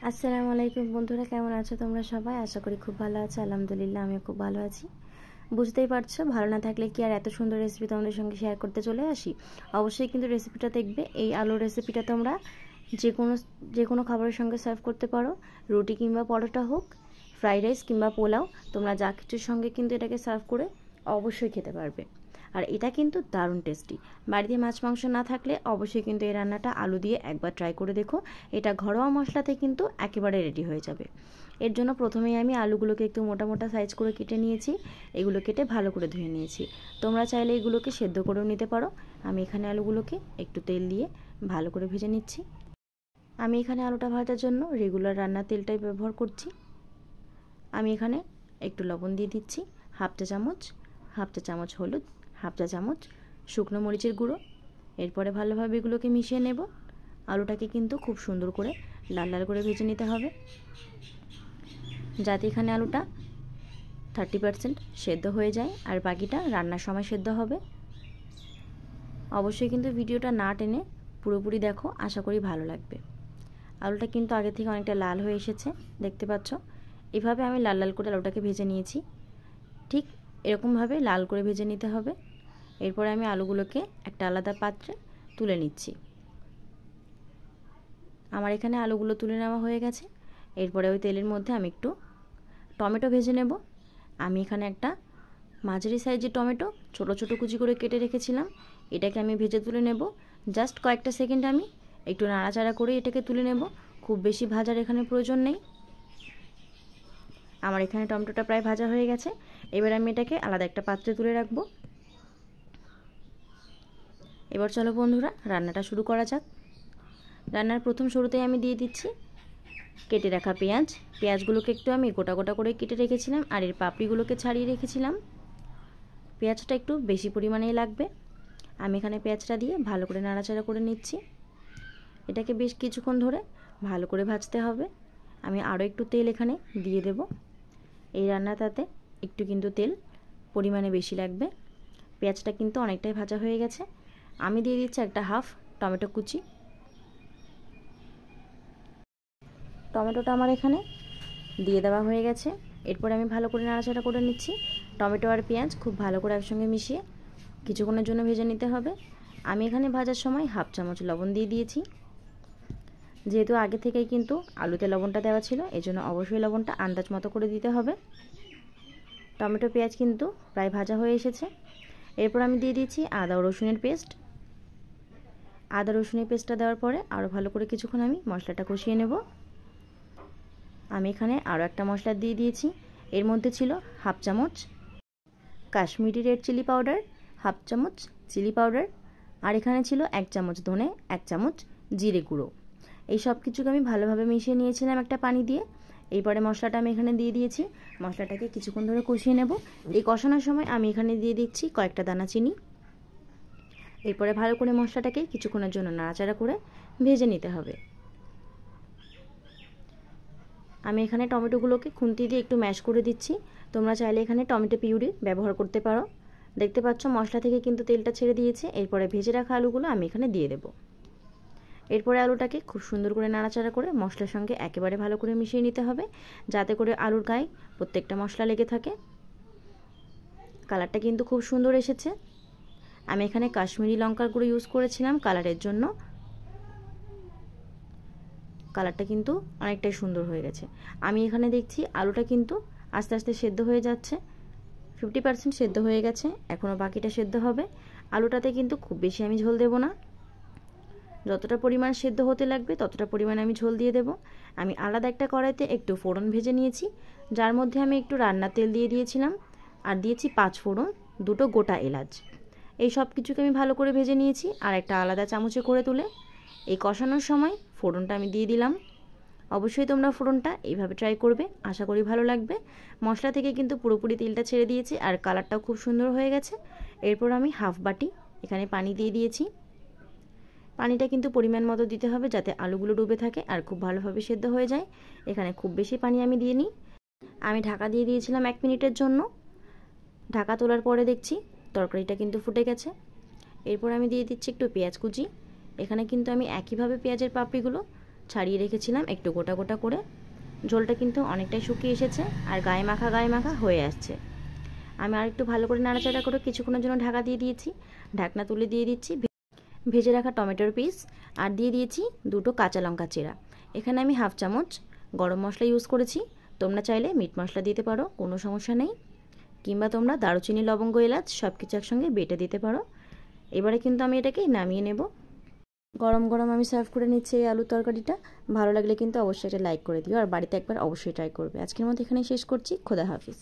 আসসালামু আলাইকুম বন্ধুরা, কেমন আছো তোমরা সবাই? আশা করি খুব ভালো আছো। আলহামদুলিল্লাহ আমিও খুব ভালো আছি। বুঝতেই পারছো, ভালো না থাকলে কি আর এত সুন্দর রেসিপি তোমাদের সঙ্গে শেয়ার করতে চলে আসি। অবশ্যই কিন্তু রেসিপিটা দেখবে। এই আলুর রেসিপিটা তোমরা যে কোনো খাবারের সঙ্গে সার্ভ করতে পারো। রুটি কিংবা পরোটা হোক, ফ্রাইড রাইস কিংবা পোলাও, তোমরা যা কিছুর সঙ্গে কিন্তু এটাকে সার্ভ করে অবশ্যই খেতে পারবে। আর এটা কিন্তু দারুণ টেস্টি। বাড়িতে মাছ মাংস না থাকলে অবশ্যই কিন্তু এই রান্নাটা আলু দিয়ে একবার ট্রাই করে দেখো। এটা ঘরোয়া মশলাতে কিন্তু একেবারে রেডি হয়ে যাবে। এর জন্য প্রথমেই আমি আলুগুলোকে একটু মোটা মোটা সাইজ করে কেটে নিয়েছি। এগুলো কেটে ভালো করে ধুয়ে নিয়েছি। তোমরা চাইলে এগুলোকে সেদ্ধ করেও নিতে পারো। আমি এখানে আলুগুলোকে একটু তেল দিয়ে ভালো করে ভেজে নিচ্ছি। আমি এখানে আলুটা ভাজার জন্য রেগুলার রান্নার তেলটাই ব্যবহার করছি। আমি এখানে একটু লবণ দিয়ে দিচ্ছি, হাফ চা চামচ হলুদ, হাফ চা চামচ শুকনো মরিচের গুঁড়ো। এরপরে ভালোভাবে এগুলোকে মিশিয়ে নেব। আলুটাকে কিন্তু খুব সুন্দর করে লাল লাল করে ভেজে নিতে হবে, যাতে এখানে আলুটা 30% সেদ্ধ হয়ে যায় আর বাকিটা রান্নার সময় সেদ্ধ হবে। অবশ্যই কিন্তু ভিডিওটা না টেনে পুরোপুরি দেখো, আশা করি ভালো লাগবে। আলুটা কিন্তু আগে থেকে অনেকটা লাল হয়ে এসেছে, দেখতে পাচ্ছ। এভাবে আমি লাল লাল করে আলুটাকে ভেজে নিয়েছি। ঠিক এরকমভাবে লাল করে ভেজে নিতে হবে। এরপরে আমি আলুগুলোকে একটা আলাদা পাত্রে তুলে নিচ্ছি। আমার এখানে আলুগুলো তুলে নেওয়া হয়ে গেছে। এরপরে ওই তেলের মধ্যে আমি একটু টমেটো ভেজে নেব। আমি এখানে একটা মাঝারি সাইজের টমেটো ছোট ছোট কুচি করে কেটে রেখেছিলাম। এটাকে আমি ভেজে তুলে নেব। জাস্ট কয়েকটা সেকেন্ড আমি একটু নাড়াচাড়া করে এটাকে তুলে নেব। খুব বেশি ভাজার এখানে প্রয়োজন নেই। আমার এখানে টমেটোটা প্রায় ভাজা হয়ে গেছে। এবার আমি এটাকে আলাদা একটা পাত্রে তুলে রাখবো। এবার চলো বন্ধুরা, রান্নাটা শুরু করা যাক। রান্নার প্রথম শুরুতেই আমি দিয়ে দিচ্ছি কেটে রাখা পেঁয়াজ। পেঁয়াজগুলোকে একটু আমি গোটা গোটা করে কেটে রেখেছিলাম আর এর পাপড়িগুলোকে ছাড়িয়ে রেখেছিলাম। পেঁয়াজটা একটু বেশি পরিমাণেই লাগবে। আমি এখানে পেঁয়াজটা দিয়ে ভালো করে নাড়াচাড়া করে নিচ্ছি। এটাকে বেশ কিছুক্ষণ ধরে ভালো করে ভাজতে হবে। আমি আরও একটু তেল এখানে দিয়ে দেব। এই রান্নাটাতে একটু কিন্তু তেল পরিমাণে বেশি লাগবে। পেঁয়াজটা কিন্তু অনেকটাই ভাজা হয়ে গেছে। আমি দিয়ে দিচ্ছি একটা হাফ টমেটো কুচি। টমেটোটা আমার এখানে দিয়ে দেওয়া হয়ে গেছে। এরপরে আমি ভালো করে নাড়াচাড়া করে নিচ্ছি। টমেটো আর পেঁয়াজ খুব ভালো করে একসঙ্গে মিশিয়ে কিছুক্ষণের জন্য ভেজে নিতে হবে। আমি এখানে ভাজার সময় হাফ চামচ লবণ দিয়ে দিয়েছি। যেহেতু আগে থেকেই কিন্তু আলুতে লবণটা দেওয়া ছিল, এই জন্য অবশ্যই লবণটা আন্দাজ মতো করে দিতে হবে। টমেটো পেঁয়াজ কিন্তু প্রায় ভাজা হয়ে এসেছে। এরপর আমি দিয়ে দিচ্ছি আদা ও রসুনের পেস্ট। আদা রসুনের পেস্টটা দেওয়ার পরে আরও ভালো করে কিছুক্ষণ আমি মশলাটা কষিয়ে নেব। আমি এখানে আরও একটা মশলা দিয়ে দিয়েছি। এর মধ্যে ছিল হাফ চামচ Kashmiri red chilli powder, half চামচ চিলি পাউডার, আর এখানে ছিল 1 চামচ ধনে, 1 চামচ জিরে গুঁড়ো। এই সব কিছুকে আমি ভালোভাবে মিশিয়ে নিয়েছিলাম একটা পানি দিয়ে। এরপরে মশলাটা আমি এখানে দিয়ে দিয়েছি। মশলাটাকে কিছুক্ষণ ধরে কষিয়ে নেব। এই কষানোর সময় আমি এখানে দিয়ে দিচ্ছি কয়েকটা দানা চিনি। এরপরে ভালো করে মশলাটাকে কিছুক্ষণের জন্য নাড়াচাড়া করে ভেজে নিতে হবে। আমি এখানে টমেটোগুলোকে খুন্তি দিয়ে একটু ম্যাশ করে দিচ্ছি। তোমরা চাইলে এখানে টমেটো পিউরি ব্যবহার করতে পারো। দেখতে পাচ্ছ মশলা থেকে কিন্তু তেলটা ছেড়ে দিয়েছে। এরপরে ভেজে রাখা আলুগুলো আমি এখানে দিয়ে দেব। এরপরে আলুটাকে খুব সুন্দর করে নাড়াচাড়া করে মশলার সঙ্গে একেবারে ভালো করে মিশিয়ে নিতে হবে, যাতে করে আলুর গায়ে প্রত্যেকটা মশলা লেগে থাকে। কালারটা কিন্তু খুব সুন্দর এসেছে। আমি এখানে কাশ্মীরি লঙ্কার গুঁড়ো ইউজ করেছিলাম কালারের জন্য। কালারটা কিন্তু অনেকটাই সুন্দর হয়ে গেছে। আমি এখানে দেখছি আলুটা কিন্তু আস্তে আস্তে সেদ্ধ হয়ে যাচ্ছে। 50% সেদ্ধ হয়ে গেছে, এখনও বাকিটা সেদ্ধ হবে। আলুটাতে কিন্তু খুব বেশি আমি ঝোল দেব না। যতটা পরিমাণ সেদ্ধ হতে লাগবে ততটা পরিমাণ আমি ঝোল দিয়ে দেব। আমি আলাদা একটা কড়াইতে একটু ফোড়ন ভেজে নিয়েছি, যার মধ্যে আমি একটু রান্নার তেল দিয়ে দিয়েছিলাম আর দিয়েছি 5 ফোড়ন, 2টো গোটা এলাচ। এই সব কিছুকে আমি ভালো করে ভেজে নিয়েছি আর একটা আলাদা চামচে করে তুলে এই কষানোর সময় ফোড়নটা আমি দিয়ে দিলাম। অবশ্যই তোমরা ফোড়নটা এইভাবে ট্রাই করবে, আশা করি ভালো লাগবে। মশলা থেকে কিন্তু পুরোপুরি তেলটা ছেড়ে দিয়েছে আর কালারটাও খুব সুন্দর হয়ে গেছে। এরপর আমি হাফ বাটি এখানে পানি দিয়ে দিয়েছি। পানিটা কিন্তু পরিমাণ মতো দিতে হবে, যাতে আলুগুলো ডুবে থাকে আর খুব ভালোভাবে সেদ্ধ হয়ে যায়। এখানে খুব বেশি পানি আমি দিইনি। আমি ঢাকা দিয়ে দিয়েছিলাম 1 মিনিটের জন্য। ঢাকা তোলার পরে দেখছি তরকারিটা কিন্তু ফুটে গেছে। এরপর আমি দিয়ে দিচ্ছি একটু পেঁয়াজ কুচি। এখানে কিন্তু আমি একইভাবে পেঁয়াজের পাপড়িগুলো ছাড়িয়ে রেখেছিলাম একটু গোটা গোটা করে। ঝোলটা কিন্তু অনেকটাই শুকিয়ে এসেছে আর গায়ে মাখা হয়ে আসছে। আমি আর একটু ভালো করে নাড়াচাড়া করে কিছুক্ষণের জন্য ঢাকা দিয়ে দিয়েছি। ঢাকনা তুলে দিয়ে দিচ্ছি ভেজে রাখা টমেটোর পিস আর দিয়ে দিয়েছি 2টো কাঁচা লঙ্কা চেরা। এখানে আমি হাফ চামচ গরম মশলা ইউজ করেছি। তোমরা চাইলে মিট মশলা দিতে পারো, কোনো সমস্যা নেই, কিংবা তোমরা দারুচিনি লবঙ্গ এলাচ সব কিছু একসঙ্গে বেটে দিতে পারো। এবারে কিন্তু আমি এটাকে নামিয়ে নেব। গরম গরম আমি সার্ভ করে নিচ্ছি এই আলুর তরকারিটা। ভালো লাগলে কিন্তু অবশ্যই এটা লাইক করে দিও আর বাড়িতে একবার অবশ্যই ট্রাই করবে। আজকের মতো এখানেই শেষ করছি। খোদা হাফিজ।